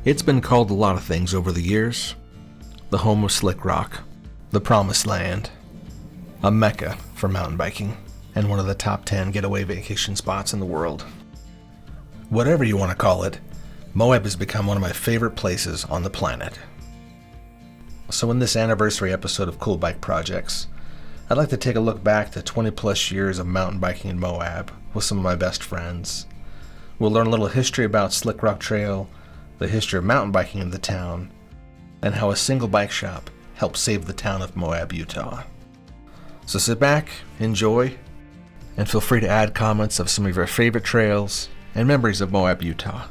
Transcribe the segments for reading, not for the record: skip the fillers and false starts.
It's been called a lot of things over the years. The home of slick rock, the promised land, a mecca for mountain biking, and one of the top 10 getaway vacation spots in the world. Whatever you want to call it, Moab has become one of my favorite places on the planet. So in this anniversary episode of Cool Bike Projects, I'd like to take a look back to 20 plus years of mountain biking in Moab with some of my best friends. We'll learn a little history about Slick Rock Trail, the history of mountain biking in the town, and how a single bike shop helped save the town of Moab, Utah. So sit back, enjoy, and feel free to add comments of some of your favorite trails and memories of Moab, Utah.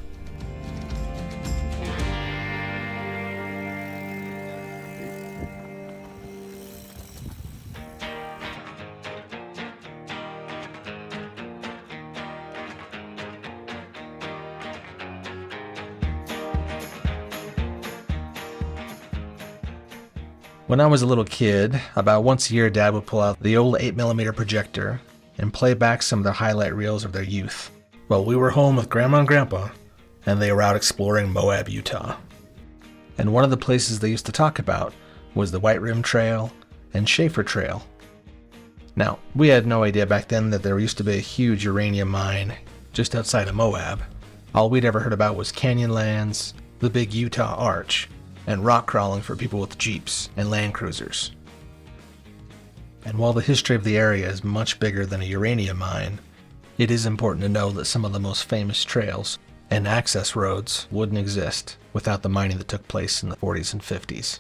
When I was a little kid, about once a year Dad would pull out the old 8mm projector and play back some of the highlight reels of their youth. Well, we were home with Grandma and Grandpa, and they were out exploring Moab, Utah. And one of the places they used to talk about was the White Rim Trail and Schaefer Trail. Now, we had no idea back then that there used to be a huge uranium mine just outside of Moab. All we'd ever heard about was Canyonlands, the Big Utah Arch, and rock crawling for people with Jeeps and Land Cruisers. And while the history of the area is much bigger than a uranium mine, it is important to know that some of the most famous trails and access roads wouldn't exist without the mining that took place in the 40s and 50s.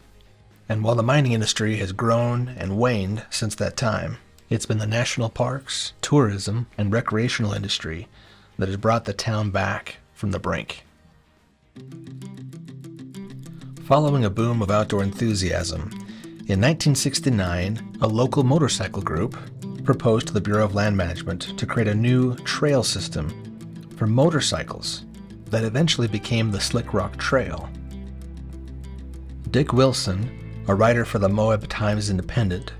And while the mining industry has grown and waned since that time, it's been the national parks, tourism, and recreational industry that has brought the town back from the brink. Following a boom of outdoor enthusiasm, in 1969, a local motorcycle group proposed to the Bureau of Land Management to create a new trail system for motorcycles that eventually became the Slick Rock Trail. Dick Wilson, a writer for the Moab Times-Independent,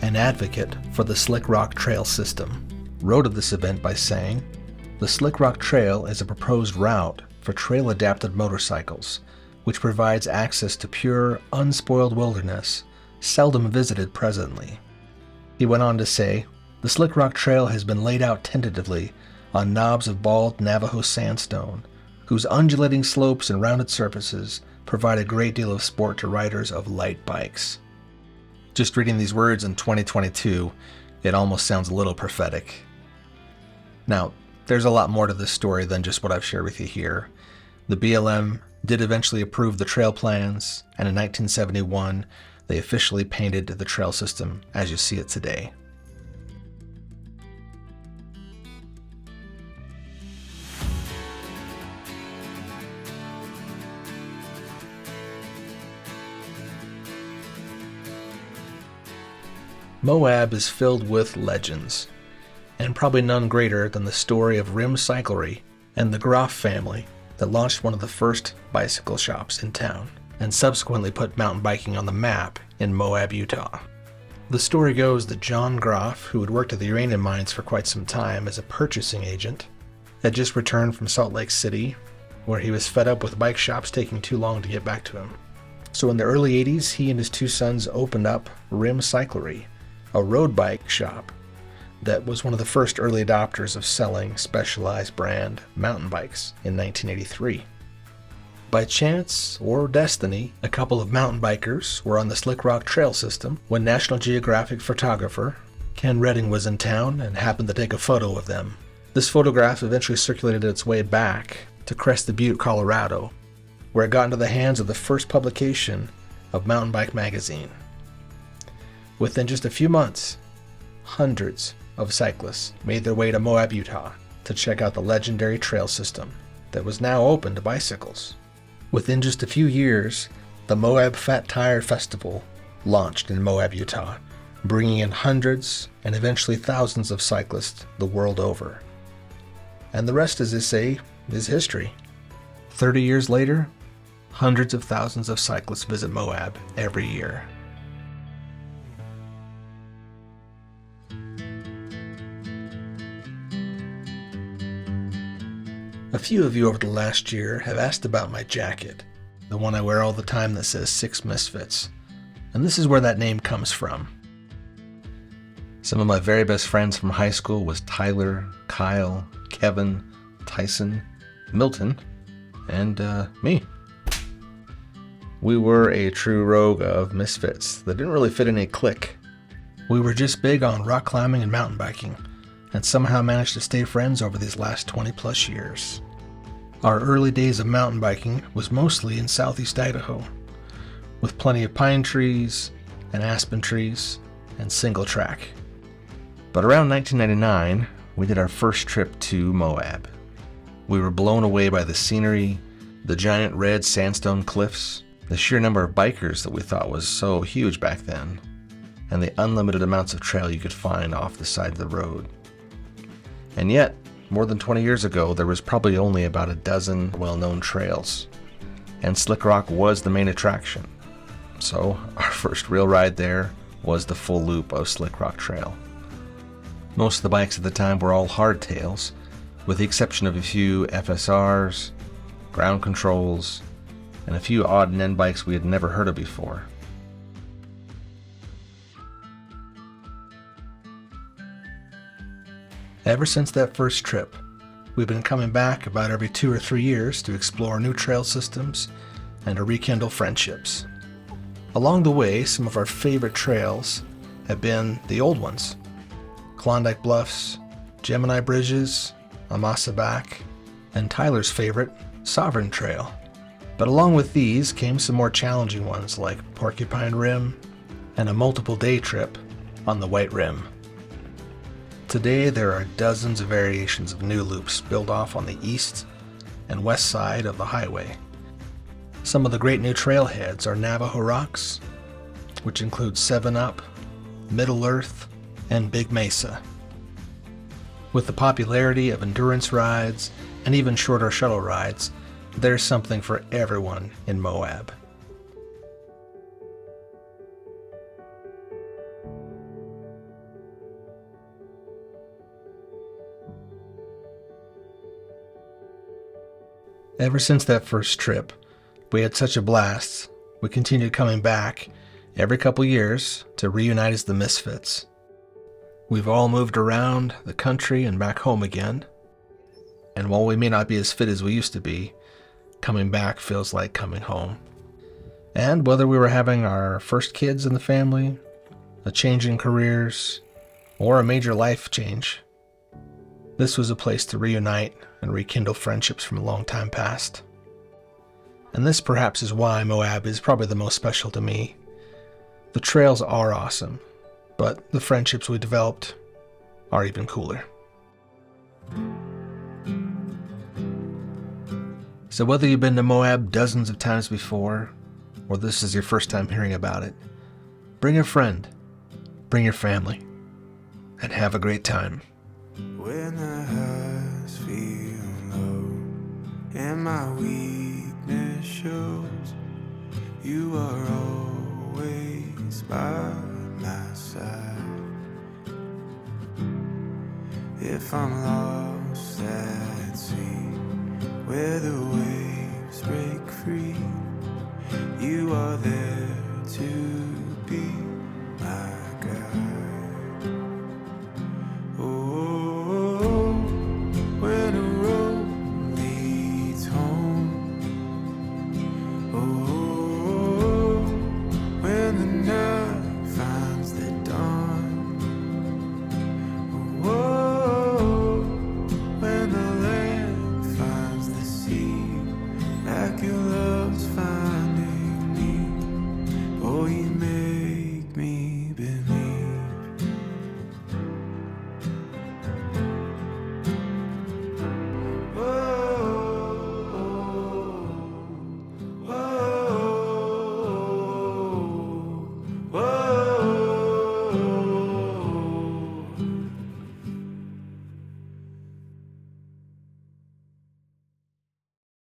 an advocate for the Slick Rock Trail system, wrote of this event by saying, "The Slick Rock Trail is a proposed route for trail-adapted motorcycles, which provides access to pure, unspoiled wilderness, seldom visited presently." He went on to say, "The Slick Rock Trail has been laid out tentatively on knobs of bald Navajo sandstone, whose undulating slopes and rounded surfaces provide a great deal of sport to riders of light bikes." Just reading these words in 2022, it almost sounds a little prophetic. Now, there's a lot more to this story than just what I've shared with you here. The BLM did eventually approve the trail plans, and in 1971, they officially painted the trail system as you see it today. Moab is filled with legends, and probably none greater than the story of Rim Cyclery and the Groff family that launched one of the first bicycle shops in town, and subsequently put mountain biking on the map in Moab, Utah. The story goes that John Groff, who had worked at the uranium mines for quite some time as a purchasing agent, had just returned from Salt Lake City, where he was fed up with bike shops taking too long to get back to him. So in the early 80s, he and his two sons opened up Rim Cyclery, a road bike shop that was one of the first early adopters of selling specialized brand mountain bikes in 1983. By chance or destiny, a couple of mountain bikers were on the Slick Rock Trail system when National Geographic photographer Ken Redding was in town and happened to take a photo of them. This photograph eventually circulated its way back to Crested Butte, Colorado, where it got into the hands of the first publication of Mountain Bike Magazine. Within just a few months, hundreds of cyclists made their way to Moab, Utah to check out the legendary trail system that was now open to bicycles. Within just a few years, the Moab Fat Tire Festival launched in Moab, Utah, bringing in hundreds and eventually thousands of cyclists the world over. And the rest, as they say, is history. 30 years later, hundreds of thousands of cyclists visit Moab every year. A few of you over the last year have asked about my jacket, the one I wear all the time that says 6 Misfits, and this is where that name comes from. Some of my very best friends from high school was Tyler, Kyle, Kevin, Tyson, Milton, and me. We were a true rogue of misfits that didn't really fit in a clique. We were just big on rock climbing and mountain biking, and somehow managed to stay friends over these last 20 plus years. Our early days of mountain biking was mostly in southeast Idaho, with plenty of pine trees and aspen trees and single track. But around 1999, we did our first trip to Moab. We were blown away by the scenery, the giant red sandstone cliffs, the sheer number of bikers that we thought was so huge back then, and the unlimited amounts of trail you could find off the side of the road. And yet, more than 20 years ago, there was probably only about a dozen well-known trails, and Slick Rock was the main attraction. So, our first real ride there was the full loop of Slick Rock Trail. Most of the bikes at the time were all hardtails, with the exception of a few FSRs, ground controls, and a few odd and end bikes we had never heard of before. Ever since that first trip, we've been coming back about every 2 or 3 years to explore new trail systems and to rekindle friendships. Along the way, some of our favorite trails have been the old ones: Klondike Bluffs, Gemini Bridges, Amasa Back, and Tyler's favorite, Sovereign Trail. But along with these came some more challenging ones like Porcupine Rim and a multiple day trip on the White Rim. Today there are dozens of variations of new loops built off on the east and west side of the highway. Some of the great new trailheads are Navajo Rocks, which includes 7 Up, Middle Earth, and Big Mesa. With the popularity of endurance rides and even shorter shuttle rides, there's something for everyone in Moab. Ever since that first trip, we had such a blast, we continued coming back every couple years to reunite as the Misfits. We've all moved around the country and back home again, and while we may not be as fit as we used to be, coming back feels like coming home. And whether we were having our first kids in the family, a change in careers, or a major life change, this was a place to reunite and rekindle friendships from a long time past. And this perhaps is why Moab is probably the most special to me. The trails are awesome, but the friendships we developed are even cooler. So whether you've been to Moab dozens of times before, or this is your first time hearing about it, bring a friend, bring your family, and have a great time. When the highs feel low and my weakness shows, you are always by my side. If I'm lost at sea, where the waves break free, you are there to be.